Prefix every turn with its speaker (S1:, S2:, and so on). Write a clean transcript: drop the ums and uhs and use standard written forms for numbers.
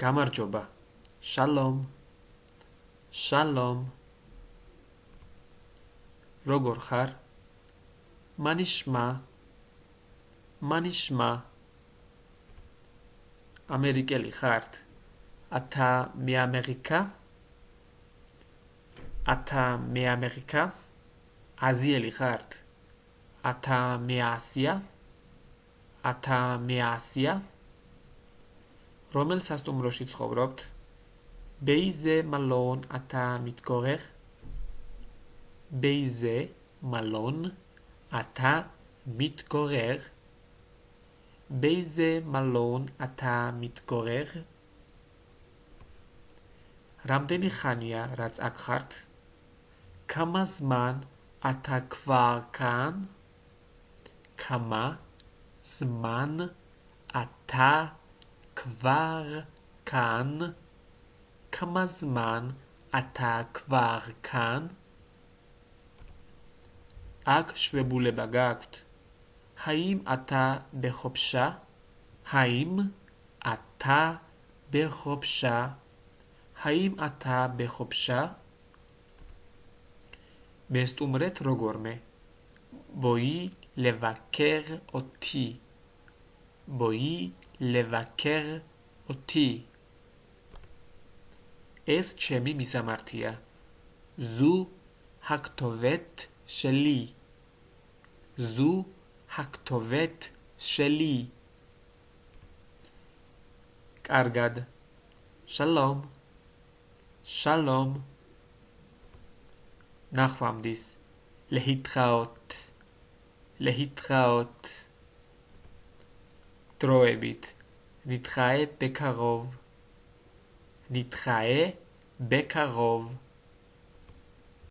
S1: გამარჯობა. Shalom. Shalom. როგორ ხარ? Manishma. Manishma. ამერიკელი ხართ? Ata me Amerika? Ata me Amerika? აზიელი ხართ? Ata me Asia? Ata me Asia? რომელ სასტუმროში ცხოვრობთ? Beize malon ata mitgorer? Beize malon ata mitgorer? Beize malon ata mitgorer? რამდენი ხანია რაც აქ ხართ? Kama zman ata kvar kan? Kama zman ata kvar kan? Kama zman ata kvar kan? აქ შვებულება გაქვთ? Haim ata bexopsha? Haim ata bexopsha? Haim ata bexopsha? მესტუმრეთ როგორმე? Boi levaker oti. Boi levaker oti. ეს ჩემი მისამართია. Zu haktovet sheli. Zu haktovet sheli. კარგად. Shalom. Shalom. ნახვამდის. Lehitraot. Lehitraot. დროებით. Nitchae bekarov. Nitchae bekarov.